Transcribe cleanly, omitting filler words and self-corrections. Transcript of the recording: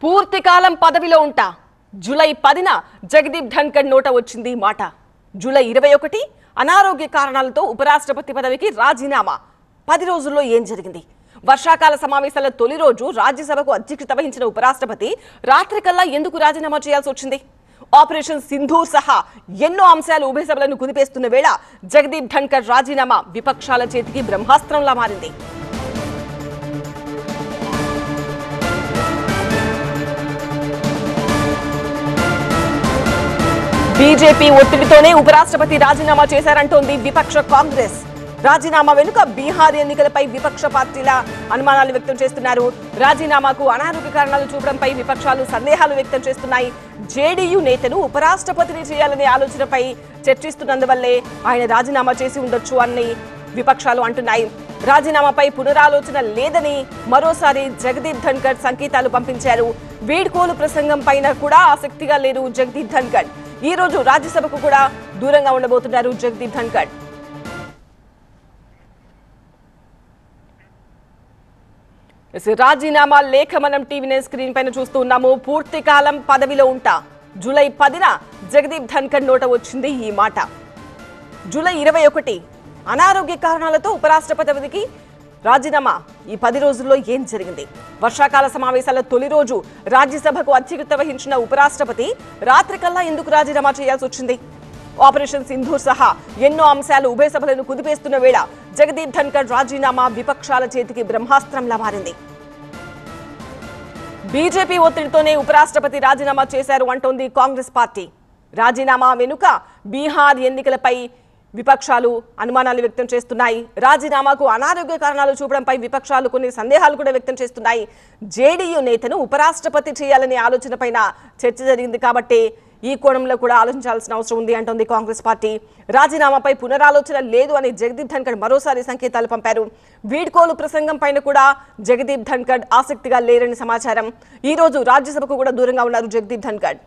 పూర్తి కాలం పదవిలో ఉంటా. జూలై 10న జగదీప్ ధన్కర్ నోట వచ్చింది మాట. జూలై 21 అనారోగ్య కారణాలతో ఉపరాష్ట్రపతి పదవికి రాజీనామా. 10 రోజుల్లో ఏం జరిగింది? వర్షాకాల సమావేశాల తొలి రోజు రాజ్యసభకు అధ్యక్షత వహించిన ఉపరాష్ట్రపతి రాత్రికల్లా ఎందుకు రాజీనామా చేయాల్సి వచ్చింది? ఆపరేషన్ సింధూర్ సహా ఎన్నో అంశాలు ఉభయ సభలను కుదిపేస్తున్న వేళ జగదీప్ ధన్కర్ రాజీనామా విపక్షాల చేతికి బ్రహ్మాస్త్రంలా మారింది. బీజేపీ ఒత్తిడితోనే ఉపరాష్ట్రపతి రాజీనామా చేశారంటోంది విపక్ష కాంగ్రెస్. రాజీనామా వెనుక బీహార్ ఎన్నికలపై విపక్ష పార్టీల అనుమానాలు వ్యక్తం చేస్తున్నారు. రాజీనామాకు అనారోగ్య కారణాలు చూపడంపై విపక్షాలు సందేహాలు వ్యక్తం చేస్తున్నాయి. జేడీయూ నేతను ఉపరాష్ట్రపతిని చేయాలనే ఆలోచనపై చర్చిస్తున్నందువల్లే ఆయన రాజీనామా చేసి ఉండొచ్చు అని విపక్షాలు అంటున్నాయి. రాజీనామాపై పునరాలోచన లేదని మరోసారి జగదీప్ ధన్కర్ సంకేతాలు పంపించారు. వీడ్కోలు ప్రసంగం పైన కూడా ఆసక్తిగా లేరు జగదీప్ ధన్కర్. ఈ రోజు రాజ్యసభకు కూడా దూరంగా ఉండబోతున్నారు జగదీప్ ధన్కర్. రాజీనామా లేఖ మనం టీవీ స్క్రీన్ పైన చూస్తూ ఉన్నాము. పూర్తి కాలం పదవిలో ఉంటా. జూలై 10న జగదీప్ ధన్కర్ నోట వచ్చింది ఈ మాట. జూలై 21 అనారోగ్య కారణాలతో ఉపరాష్ట్రపతి పదవికి రాజీనామా. ఈ 10 రోజుల్లో ఏం జరిగింది? వర్షాకాల సమావేశాల తొలి రోజు రాజ్యసభకు అధ్యక్షత వహించిన ఉపరాష్ట్రపతి రాత్రికల్లా ఎందుకు రాజీనామా చేయాల్సి వచ్చింది? ఆపరేషన్ సింధూర్ సహా ఎన్నో అంశాలు ఉభయ సభలను కుదిపేస్తున్న వేళ జగదీప్ ధన్కర్ రాజీనామా విపక్షాల చేతికి బ్రహ్మాస్త్రంలా మారింది. బీజేపీ ఒత్తిడితోనే ఉపరాష్ట్రపతి రాజీనామా చేశారు అంటోంది కాంగ్రెస్ పార్టీ. రాజీనామా వెనుక బీహార్ ఎన్నికలపై విపక్షాలు అనుమానాలు వ్యక్తం చేస్తున్నాయి. రాజీనామాకు అనారోగ్య కారణాలు చూపడంపై విపక్షాలు కొన్ని సందేహాలు కూడా వ్యక్తం చేస్తున్నాయి. జేడీయూ నేతను ఉపరాష్ట్రపతి చేయాలనే ఆలోచనపైన చర్చ జరిగింది కాబట్టి ఈ కోణంలో కూడా ఆలోచించాల్సిన అవసరం ఉంది అంటోంది కాంగ్రెస్ పార్టీ. రాజీనామాపై పునరాలోచన లేదు అని జగదీప్ ధన్కర్ మరోసారి సంకేతాలు పంపారు. వీడ్కోలు ప్రసంగం పైన కూడా జగదీప్ ధన్కర్ ఆసక్తిగా లేరని సమాచారం. ఈ రోజు రాజ్యసభకు కూడా దూరంగా ఉన్నారు జగదీప్ ధన్కర్.